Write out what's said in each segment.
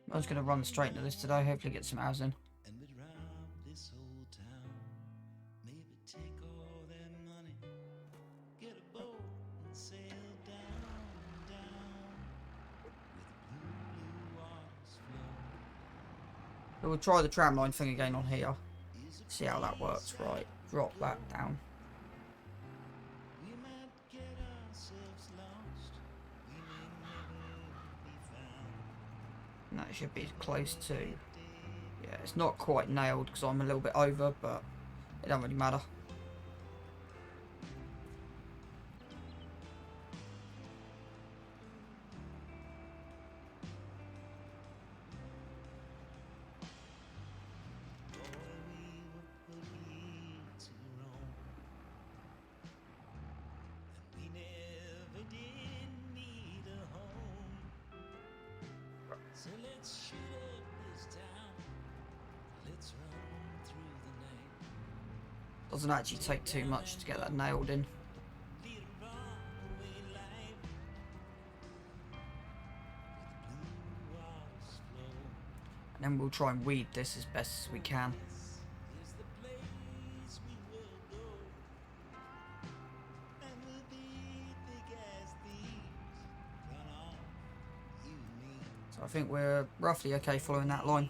I'm just going to run straight into this today, hopefully get some hours in. So we'll try the tramline thing again on here. See how that works. Right, drop that down. And that should be close to... Yeah, it's not quite nailed because I'm a little bit over, but it don't really matter. So let's shoot up this town. Let's run through the night. Doesn't actually take too much to get that nailed in. Lead a runaway life. With the blue waters flow. And then we'll try and weed this as best as we can. This is the place we will go. And we'll be thick as thieves. Run on, you and me. So I think we're roughly okay following that line.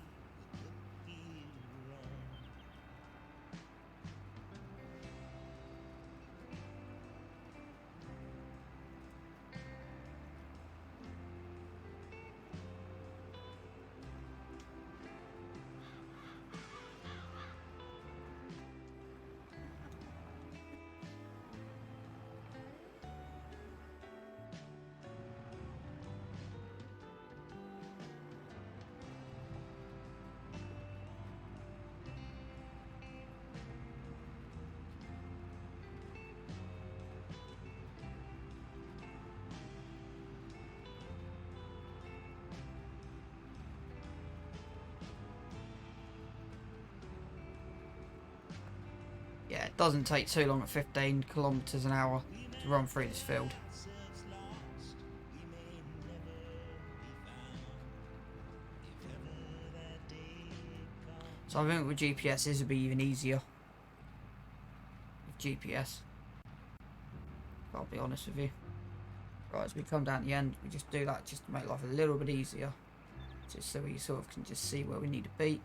Yeah, it doesn't take too long at 15 kilometers an hour to run through this field. So I think with GPS this would be even easier. With GPS. I'll be honest with you. Right, as we come down the end, we just do that just to make life a little bit easier. Just so we sort of can just see where we need to be.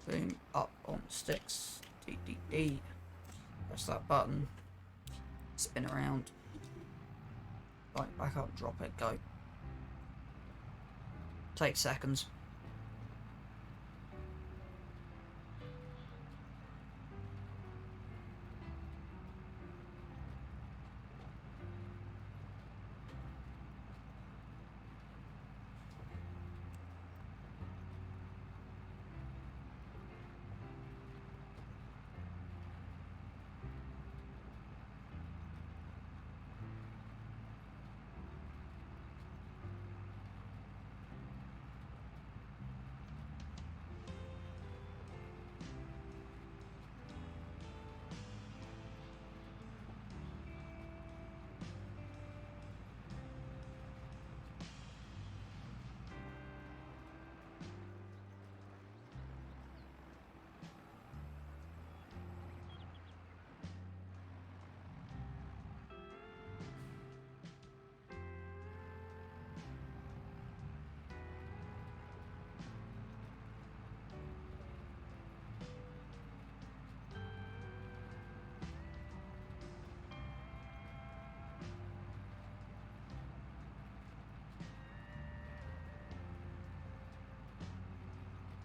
Boom, up on sticks. D. Press that button. Spin around. Right, back up, drop it, go. Take seconds.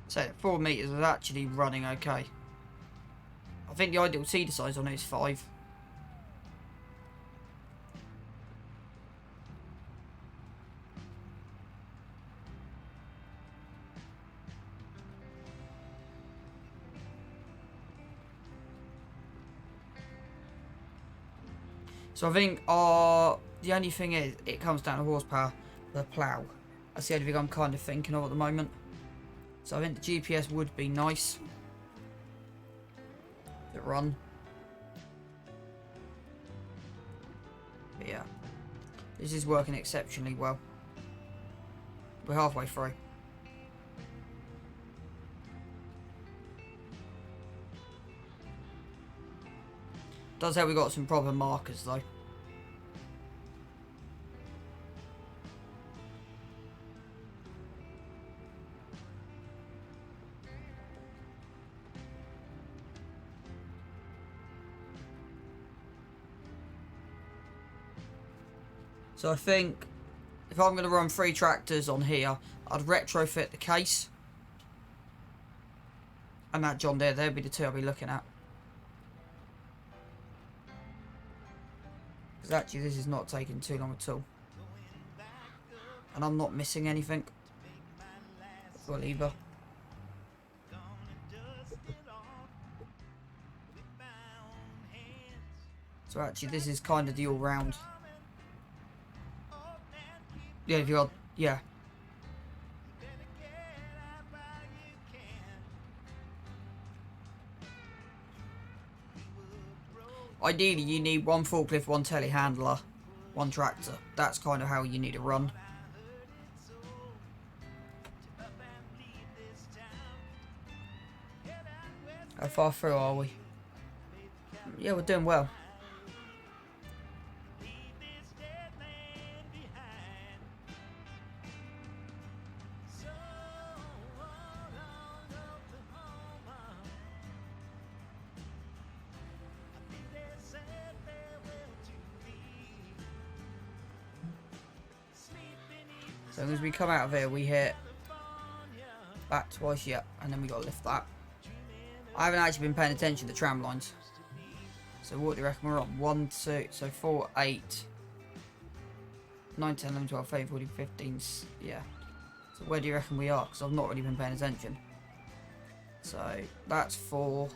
So 4 meters is actually running okay. I think the ideal seeder size on it is 5. So I think the only thing is it comes down to horsepower for the plough. That's the only thing I'm kind of thinking of at the moment. So I think the GPS would be nice to run. But yeah, this is working exceptionally well. We're halfway through. Does help we got some proper markers though. So I think if I'm going to run 3 tractors on here, I'd retrofit the case. And that John Deere, they'd be the 2 I'll be looking at. Because actually this is not taking too long at all. And I'm not missing anything. Well, either. So actually this is kind of the all-round. Yeah, if you're... yeah. Ideally, you need 1 forklift, 1 telehandler, 1 tractor. That's kind of how you need to run. How far through are we? Yeah, we're doing well. So as we come out of here, we hit back twice, yeah, and then we got to lift that. I haven't actually been paying attention to the tram lines. So what do you reckon we're on? 1, 2, so 4, 8, 9, 10, 11, 12, 13, 14, 15, yeah. So where do you reckon we are? Because I've not really been paying attention. So that's 4,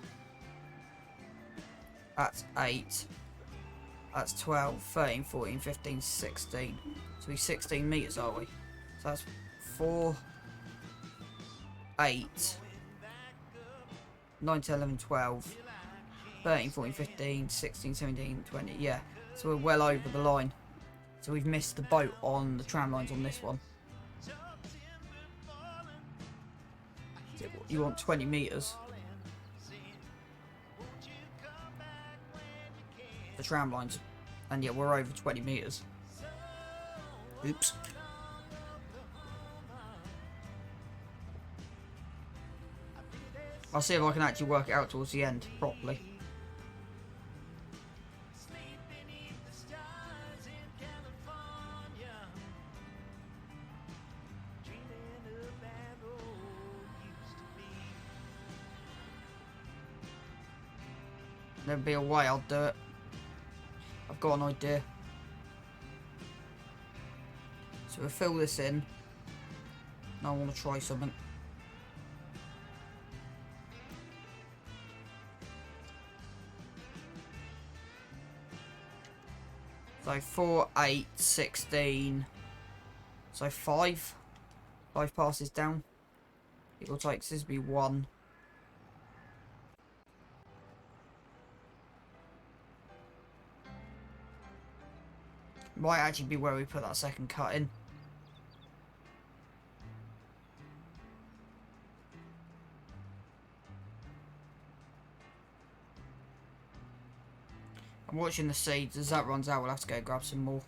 that's 8, that's 12, 13, 14, 15, 16. So we're 16 metres, are we? So that's 4, 8, 9, 10, 11, 12, 13, 14, 15, 16, 17, 20, yeah. So we're well over the line. So we've missed the boat on the tram lines on this one. You want 20 metres. The tram lines. And yeah, we're over 20 metres. Oops. I'll see if I can actually work it out towards the end properly. There'll be a way I'll do it. I've got an idea. So we'll fill this in. Now I want to try something. So 4, 8, 16. So 5. 5 passes down. It will take this be 1. Might actually be where we put that second cut in. I'm watching the seeds. As that runs out, we'll have to go grab some more.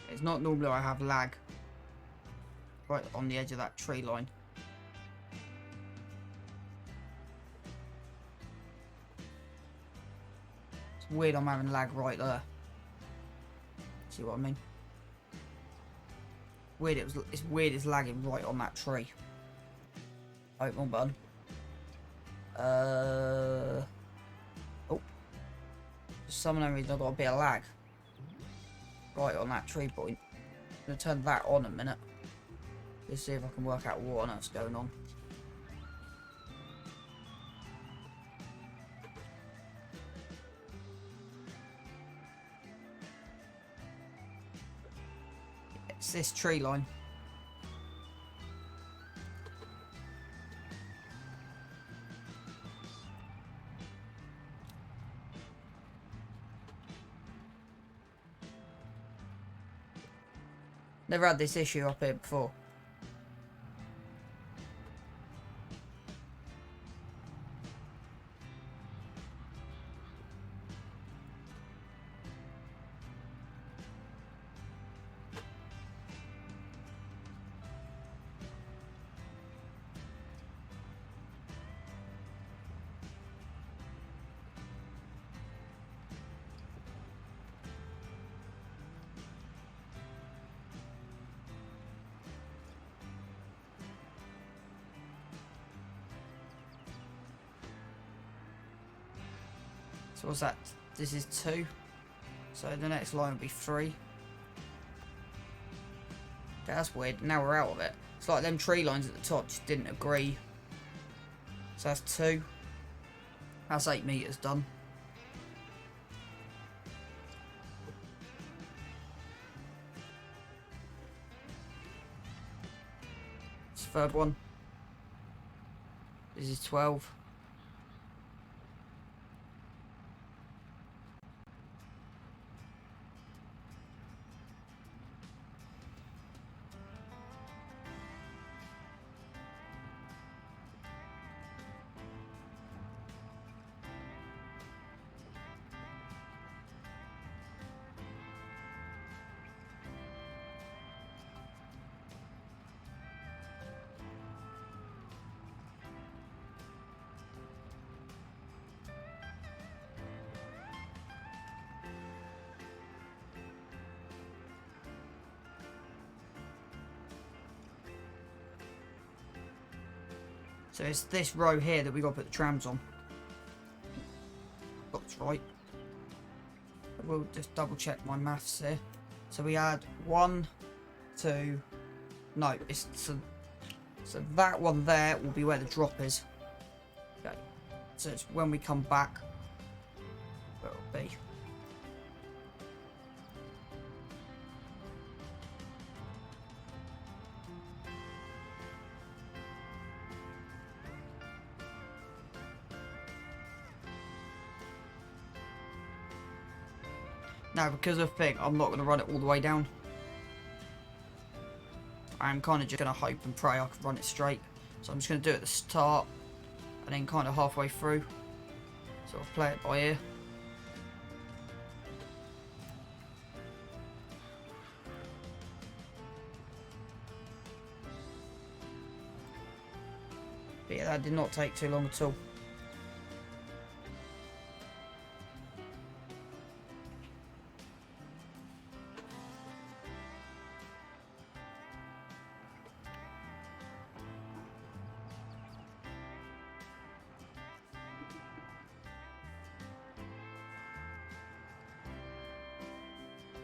It's not normally I have lag right on the edge of that tree line. It's weird I'm having lag right there. See what I mean? Weird it's weird it's lagging right on that tree. Oh, wrong button. Oh. For some reason I've got a bit of lag. Right on that tree point. I'm going to turn that on a minute. Let's see if I can work out what on earth's going on. It's this tree line. Never had this issue up here before. So what's that? This is 2. So the next line will be 3. Okay, that's weird. Now we're out of it. It's like them tree lines at the top just didn't agree. So that's 2. That's 8 meters done. It's the third one. This is 12. So it's this row here that we got to put the trams on. Looks right. We'll just double check my maths here. So we had 1, 2. No, it's so that one there will be where the drop is. Okay. So it's when we come back where it'll be. Now, because of thing, I'm not going to run it all the way down. I'm kind of just going to hope and pray I can run it straight. So I'm just going to do it at the start, and then kind of halfway through. Sort of play it by ear. But yeah, that did not take too long at all.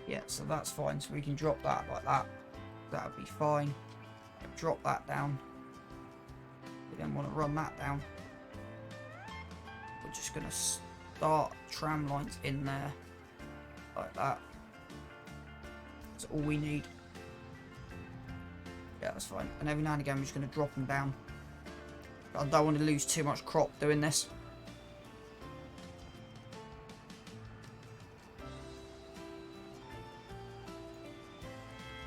Yeah, so that's fine. So we can drop that like that. That'll be fine. Drop that down. We then want to run that down. We're just going to start tram lines in there. Like that. That's all we need. Yeah, that's fine. And every now and again we're just going to drop them down. But I don't want to lose too much crop doing this.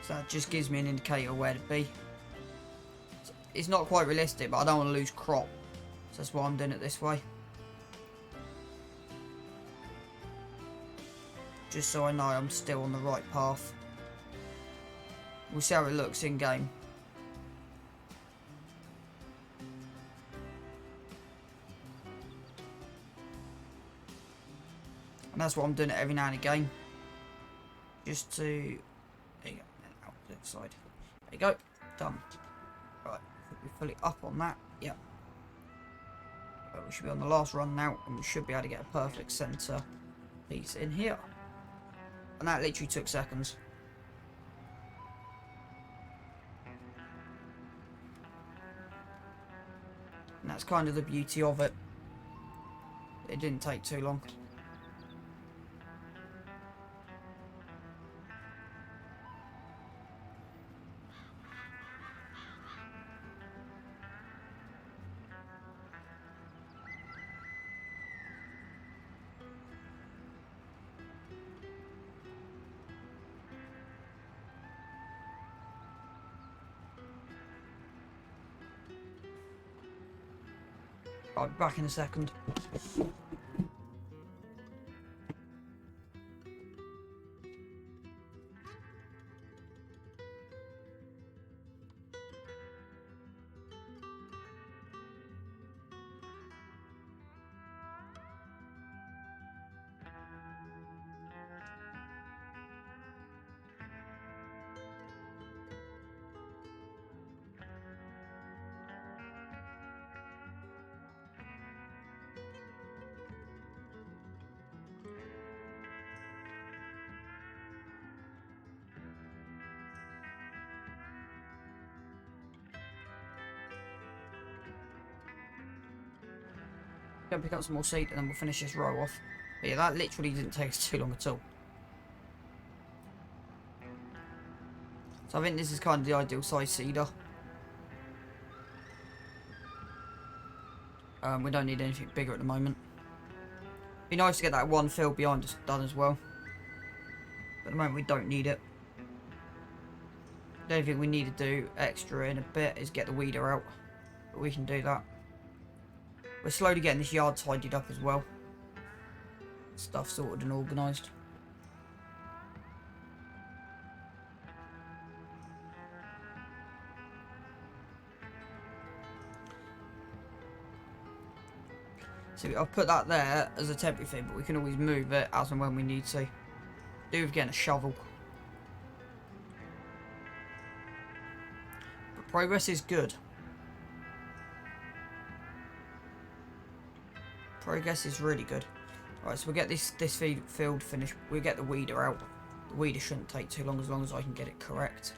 So that just gives me an indicator of where to be. It's not quite realistic, but I don't want to lose crop. So that's why I'm doing it this way. Just so I know I'm still on the right path. We'll see how it looks in game. And that's what I'm doing it every now and again. Just to... There you go. Out the other side. There you go. Done. Right. We're fully up on that. Yep. We should be on the last run now. And we should be able to get a perfect centre piece in here. And that literally took seconds. And that's kind of the beauty of it. It didn't take too long. I'll be back in a second. Go pick up some more seed and then we'll finish this row off. But yeah, that literally didn't take us too long at all. So I think this is kind of the ideal size seeder. We don't need anything bigger at the moment. Be nice to get that one field behind us done as well. But at the moment we don't need it. The only thing we need to do extra in a bit is get the weeder out. But we can do that. We're slowly getting this yard tidied up as well. Stuff sorted and organised. So I've put that there as a temporary thing, but we can always move it as and when we need to. Do with getting a shovel. But progress is good. Progress is really good. Right, so we'll get this field finished. We'll get the weeder out. The weeder shouldn't take too long as I can get it correct.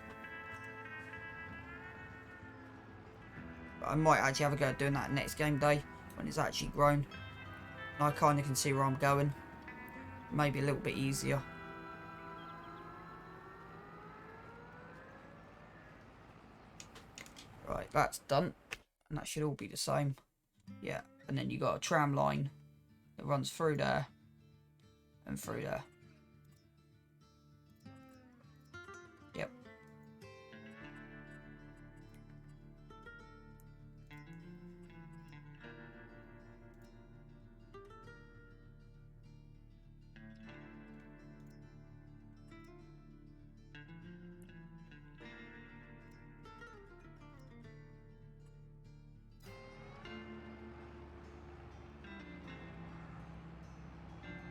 But I might actually have a go at doing that next game day when it's actually grown. And I kind of can see where I'm going. Maybe a little bit easier. Right, that's done. And that should all be the same. Yeah, and then you got a tram line that runs through there and through there. Yep.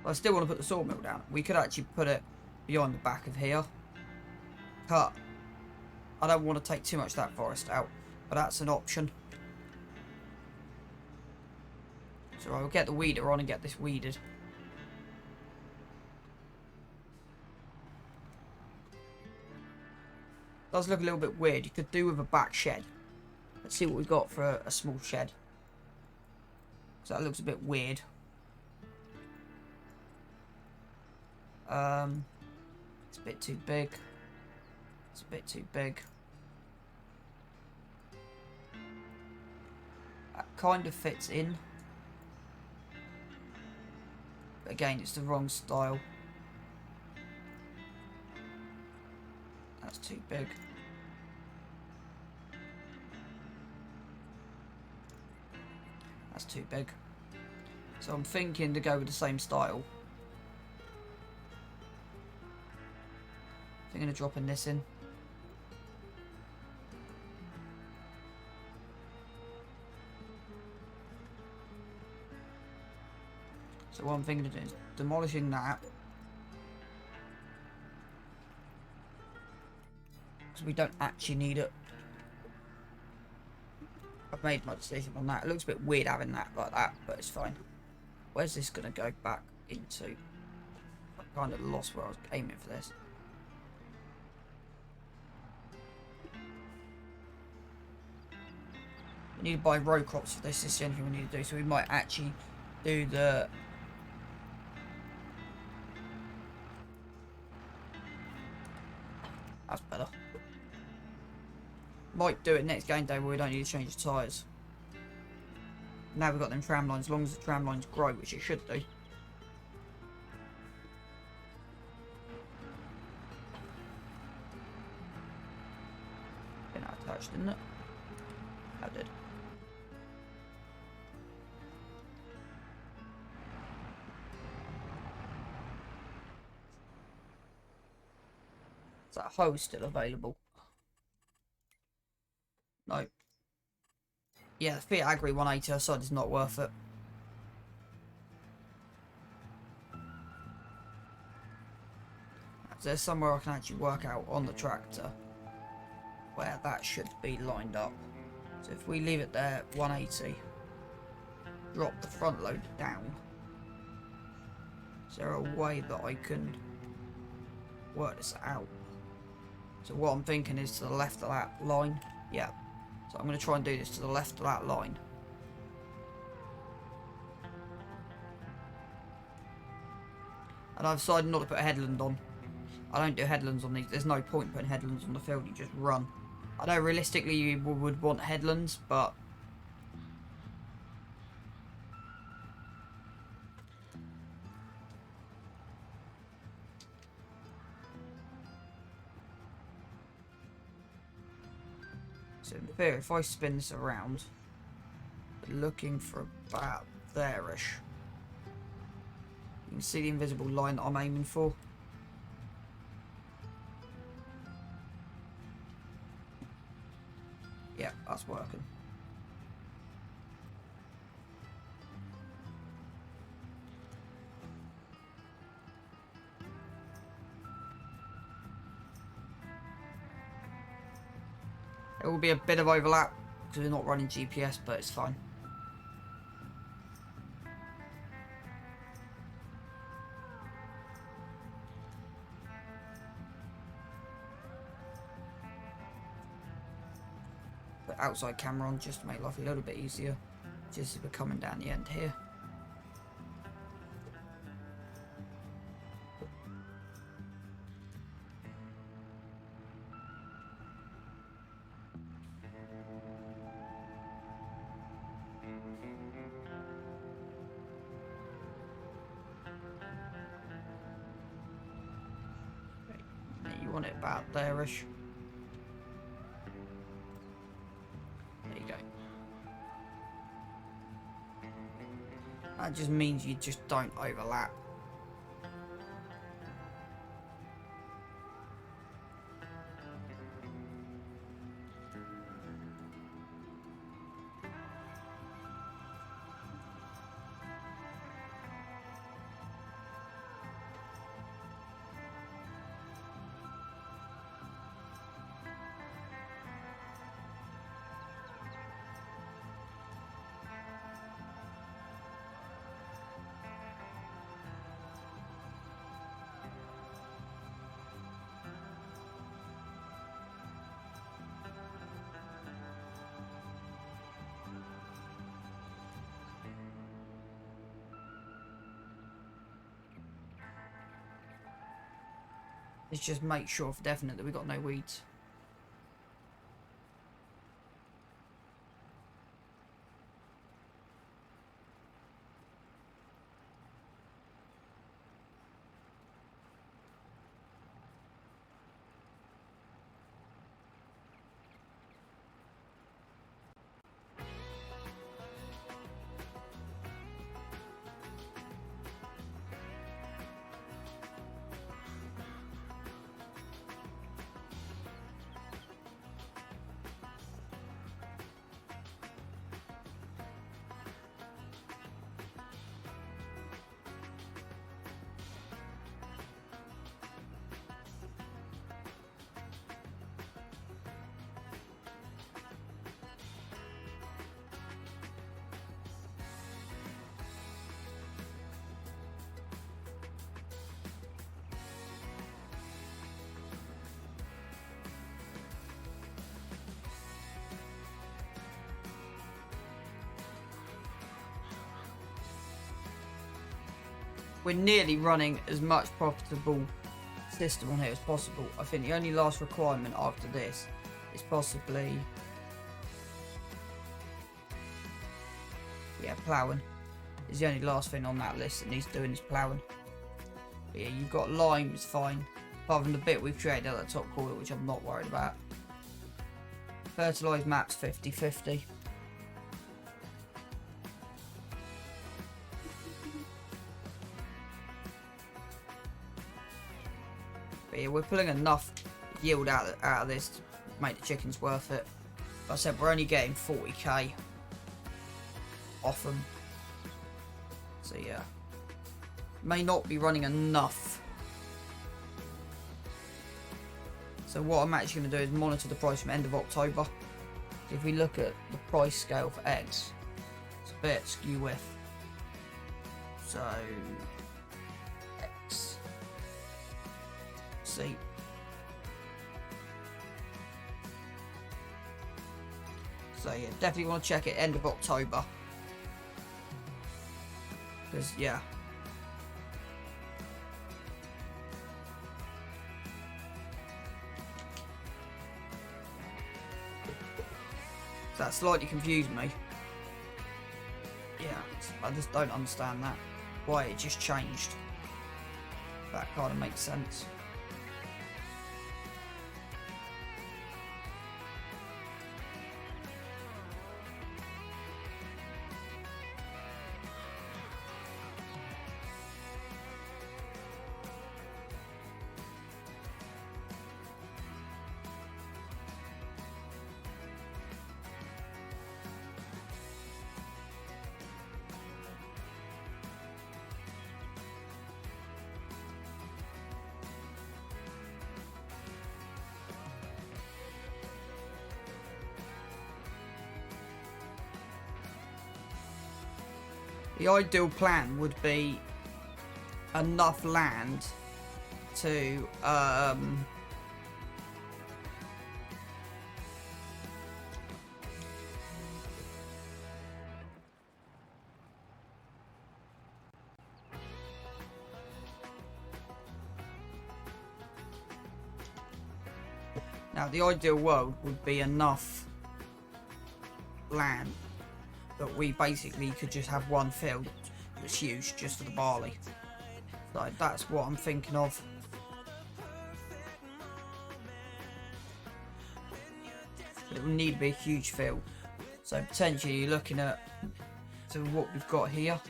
I still want to put the sawmill down. We could actually put it beyond the back of here. But I don't want to take too much of that forest out. But that's an option. So I'll get the weeder on and get this weeded. Does look a little bit weird. You could do with a back shed. Let's see what we've got for a small shed. So that looks a bit weird. It's a bit too big. It's a bit too big. That kind of fits in. But again, it's the wrong style. That's too big. That's too big. So I'm thinking to go with the same style. I'm going to drop this in. So what I'm thinking of doing is demolishing that. Because we don't actually need it. I've made my decision on that. It looks a bit weird having that like that, but it's fine. Where's this going to go back into? I kind of lost where I was aiming for this. We need to buy row crops for this. This is the only thing we need to do. So we might actually do the... That's better. Might do it next game day where we don't need to change the tyres. Now we've got them tram lines. As long as the tram lines grow, which it should do. Been attached, didn't it? I did. that hose still available? No. Yeah, the Fiat Agri 180 outside is not worth it. There's somewhere I can actually work out on the tractor where that should be lined up. So if we leave it there, 180, drop the front load down. Is there a way that I can work this out? So what I'm thinking is to the left of that line. Yeah. So I'm going to try and do this to the left of that line. And I've decided not to put a headland on. I don't do headlands on these. There's no point putting headlands on the field. You just run. I know realistically you would want headlands, but so in theory, if I spin this around, looking for about there-ish. You can see the invisible line that I'm aiming for. Yeah, that's working. There will be a bit of overlap because we're not running GPS, but it's fine. Put outside camera on just to make life a little bit easier. Just as we're coming down the end here. You want it about there-ish. There you go. That just means you just don't overlap. Let's just make sure for definite that we've got no weeds. We're nearly running as much profitable system on here as possible. I think the only last requirement after this is possibly, yeah, ploughing is the only last thing on that list that needs doing is ploughing. But yeah, you've got lime, it's fine. Apart from the bit we've created at the top corner, which I'm not worried about. Fertilised maps 50-50. But yeah, we're pulling enough yield out of this to make the chickens worth it. Like I said, we're only getting 40k off them. So yeah, may not be running enough. So what I'm actually going to do is monitor the price from end of October. If we look at the price scale for eggs, it's a bit skew with. So X, see. So yeah, definitely want to check it end of October. Because yeah. That slightly confused me. Yeah, I just don't understand that. Why it just changed. That kind of makes sense. The ideal plan would be enough land to now the ideal world would be enough land that we basically could just have one field that's huge just for the barley. So that's what I'm thinking of. But it would need to be a huge field. So potentially you're looking at to what we've got here.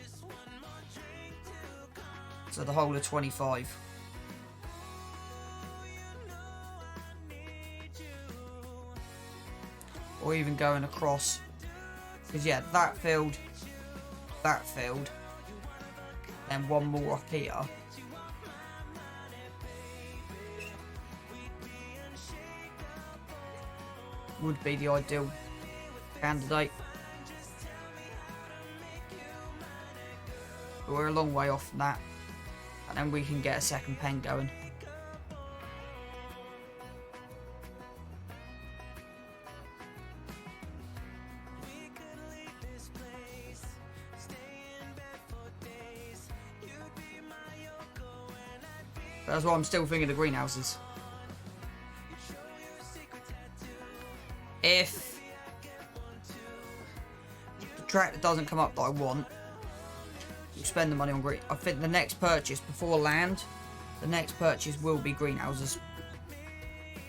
So the whole of 25. Or even going across. Because yeah, that field, and one more up here. Would be the ideal candidate. But we're a long way off from that. And then we can get a second pen going. That's why I'm still thinking of greenhouses. If the tractor doesn't come up that I want, we'll spend the money on green. I think the next purchase before land, the next purchase will be greenhouses.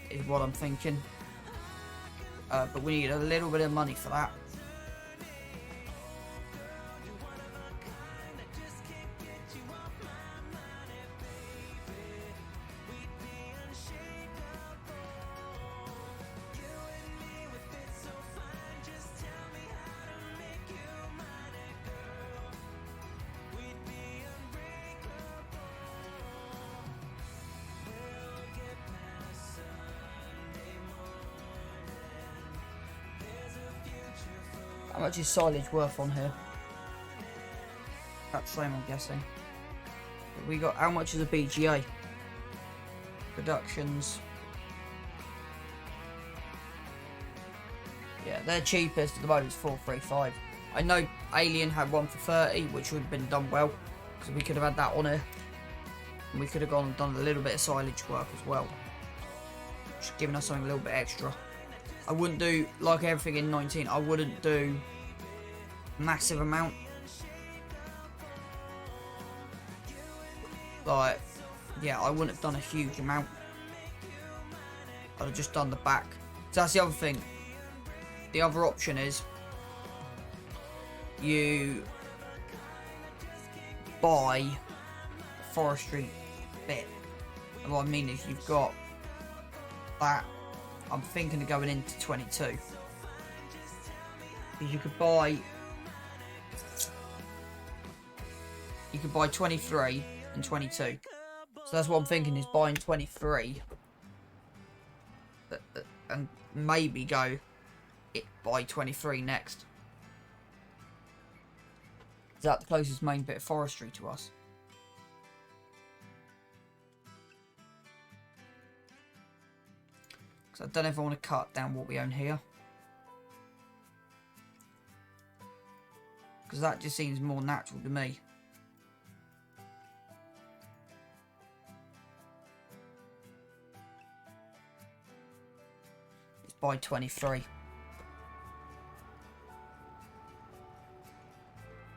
Is what I'm thinking. But we need a little bit of money for that. How much is silage worth on here? About the same, I'm guessing. But we got, how much is a BGA? Productions. Yeah, their cheapest at the moment is 435. I know Alien had one for 30, which would have been done well, because we could have had that on here. And we could have gone and done a little bit of silage work as well. Just giving us something a little bit extra. I wouldn't do, like everything in 19, I wouldn't do massive amount. Like, yeah, I wouldn't have done a huge amount. I'd have just done the back. So that's the other thing. The other option is you buy a forestry bit. And what I mean is you've got that I'm thinking of going into 22. Because you could buy 23 and 22. So that's what I'm thinking, is buying 23 and maybe go buy 23 next. Is that the closest main bit of forestry to us? Because I don't know if I want to cut down what we own here. Because that just seems more natural to me. It's by 23.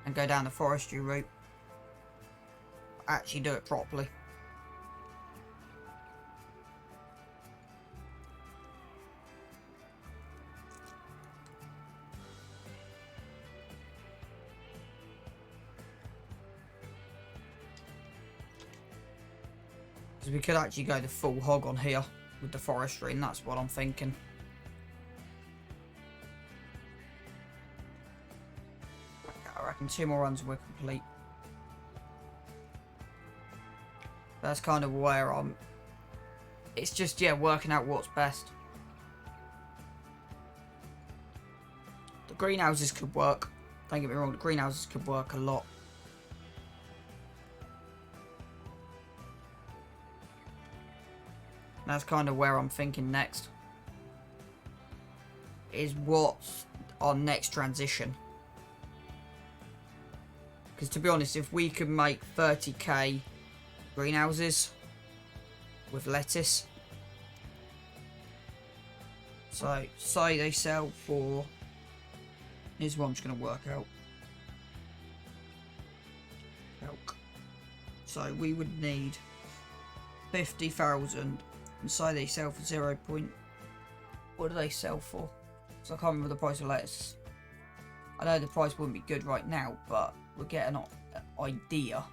And go down the forestry route. Actually do it properly. Because we could actually go the full hog on here with the forestry, and that's what I'm thinking. I reckon 2 more runs and we're complete. That's kind of where I'm... It's just, yeah, working out what's best. The greenhouses could work. Don't get me wrong, the greenhouses could work a lot. That's kind of where I'm thinking next. Is what's our next transition. Because to be honest, if we could make 30k greenhouses with lettuce. So, say they sell for... Here's what I'm just going to work out. So, we would need 50,000. And say they sell for 0. What do they sell for? So I can't remember the price of lettuce. I know the price wouldn't be good right now, but we're getting an idea.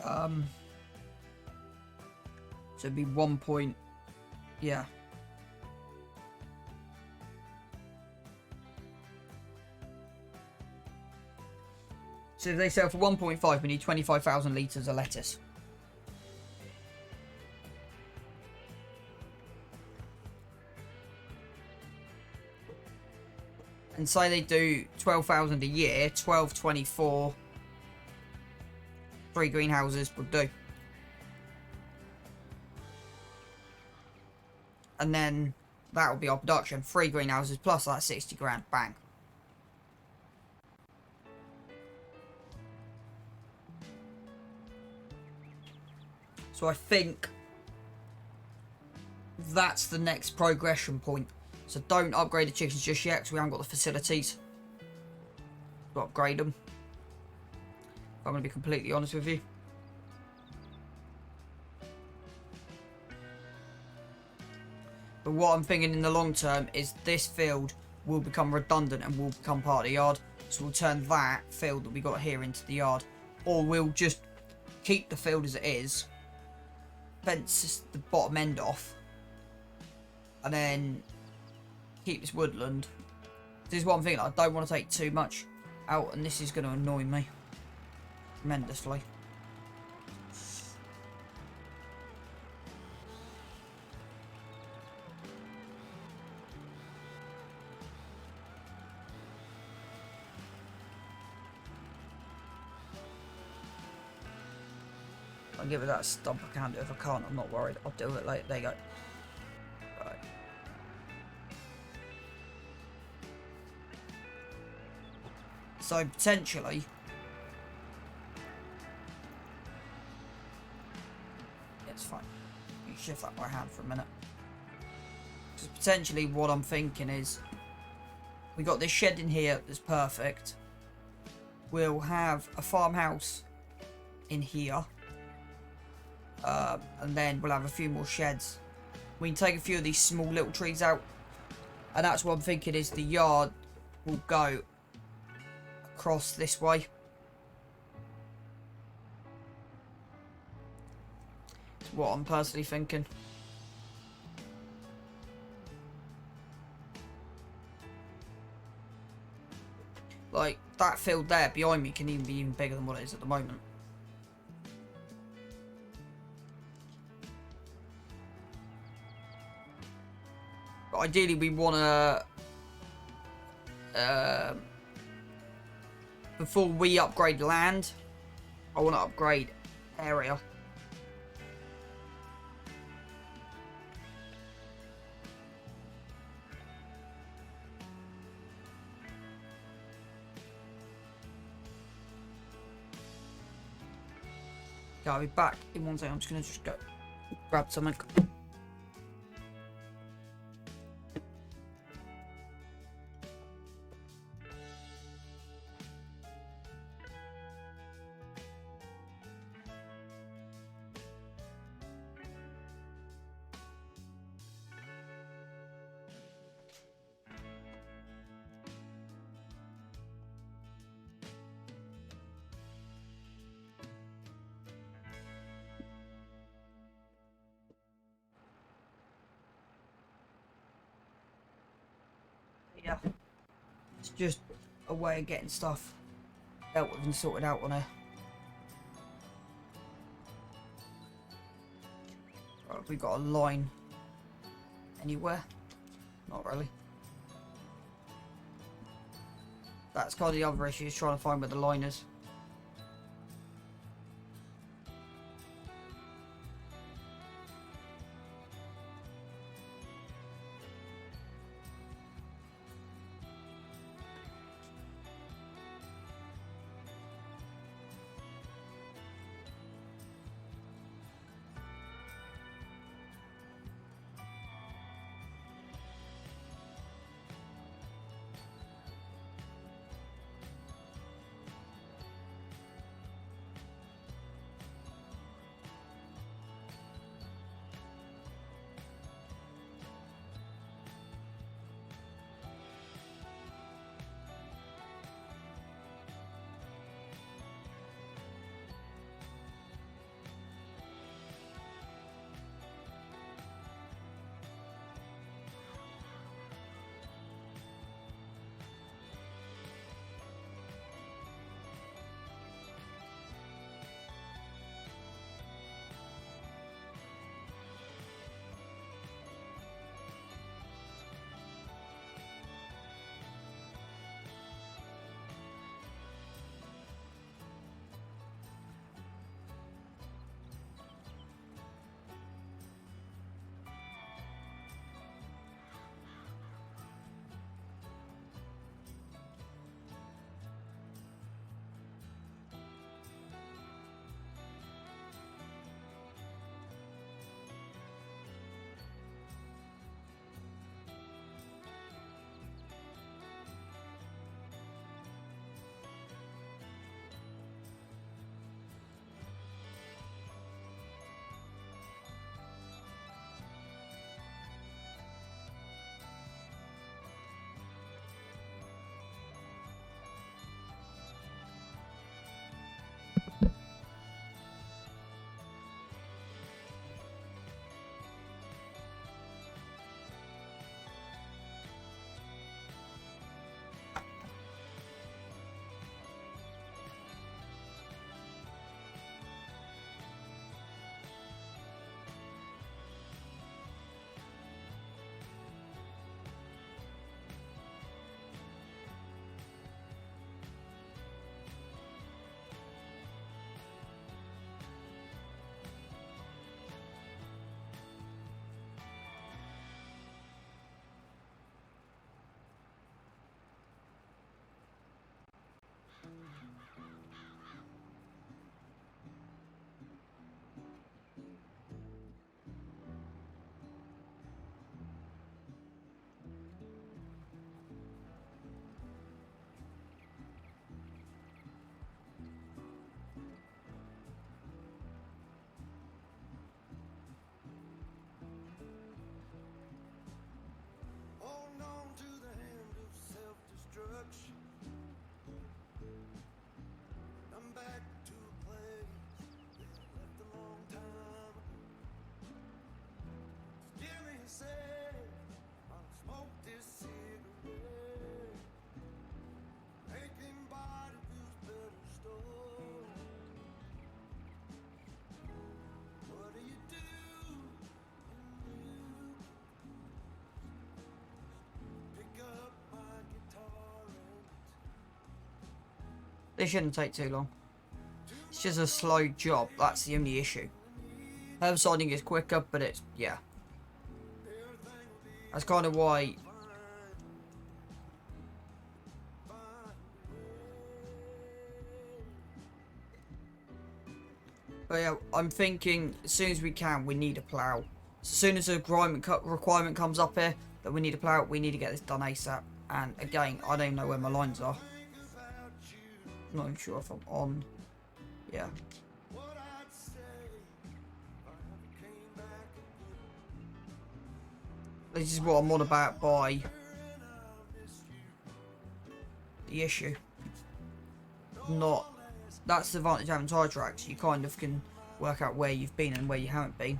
So it'd be 1 point. Yeah. So if they sell for 1.5, we need 25,000 litres of lettuce. And say they do 12,000 a year, 12, 24, 3 greenhouses would do. And then that would be our production. 3 greenhouses plus that 60 grand. Bang. So I think that's the next progression point. So don't upgrade the chickens just yet because we haven't got the facilities to upgrade them. If I'm going to be completely honest with you. But what I'm thinking in the long term is this field will become redundant and will become part of the yard. So we'll turn that field that we got here into the yard. Or we'll just keep the field as it is. Fence the bottom end off. And then keep this woodland. This is what I'm thinking. I don't want to take too much out. And this is going to annoy me tremendously. I'll give it that stump. I can do it. If I can't, I'm not worried. I'll do it later. There you go. Right. So potentially, it's fine. You can shift that by hand for a minute. Because potentially, what I'm thinking is, we got this shed in here that's perfect. We'll have a farmhouse in here. And then we'll have a few more sheds. We can take a few of these small little trees out. And that's what I'm thinking is the yard will go across this way. what I'm personally thinking. Like, that field there behind me can even be even bigger than what it is at the moment. But ideally we want to... before we upgrade land, I want to upgrade area. Okay, I'll be back in 1 second. I'm just going to go grab something. Yeah, it's just a way of getting stuff dealt with and sorted out on here. Right, have we got a line anywhere? Not really. That's kind of the other issue, is trying to find where the line is. This shouldn't take too long. It's just a slow job. That's the only issue. Herbicide is quicker, but it's, yeah. That's kind of why. But yeah, I'm thinking as soon as we can, we need a plough. As soon as a requirement comes up here that we need a plough, we need to get this done ASAP. And again, I don't know where my lines are. I'm not even sure if I'm on. Yeah. This is what I'm on about by the issue. Not. That's the advantage of having tyre tracks. You kind of can work out where you've been and where you haven't been.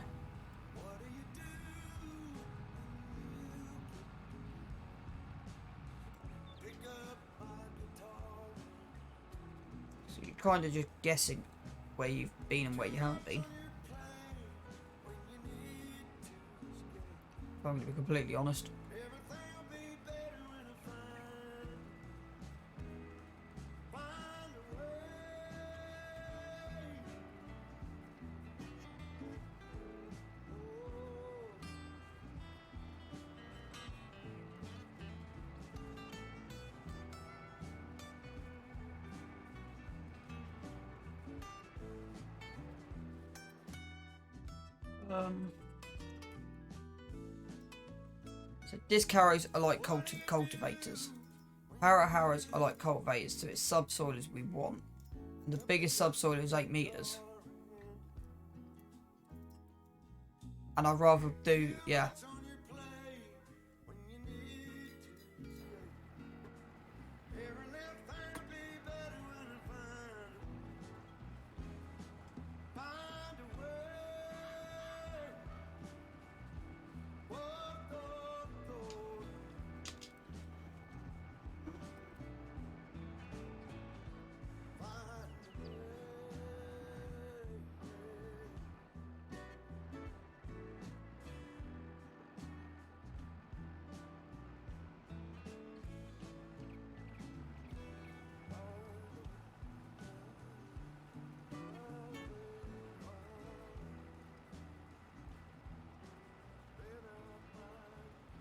So you're kind of just guessing where you've been and where you haven't been. If I'm going to be completely honest. So disc harrows are like cultivators. Harrows are like cultivators, so it's subsoilers we want. And the biggest subsoiler is 8 meters. And I'd rather do, yeah.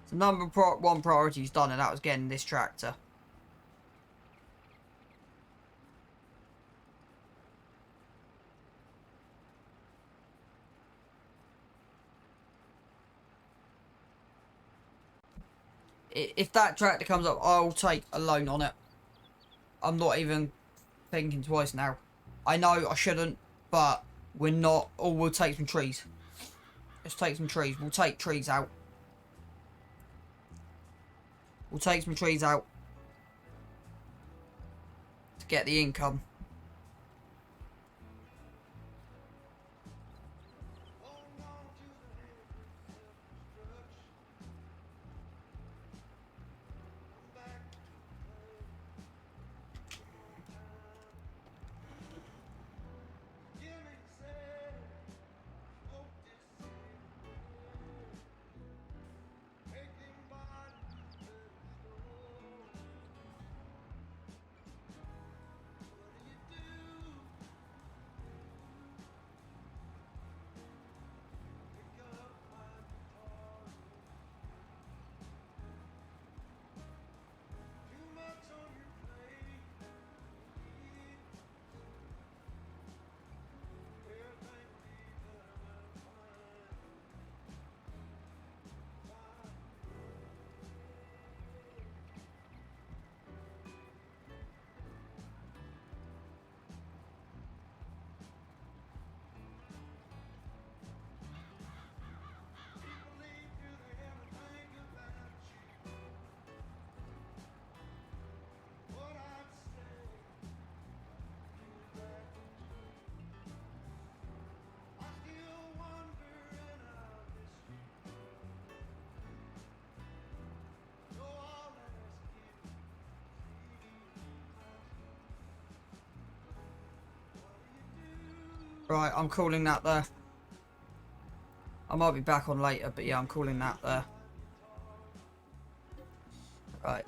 So number one priority is done, and that was getting this tractor. If that tractor comes up, I'll take a loan on it. I'm not even thinking twice now. I know I shouldn't, but we're not. Or we'll take some trees. Let's take some trees. We'll take trees out. We'll take some trees out to get the income. Right, I'm calling that there. I might be back on later, but yeah, I'm calling that there. Right.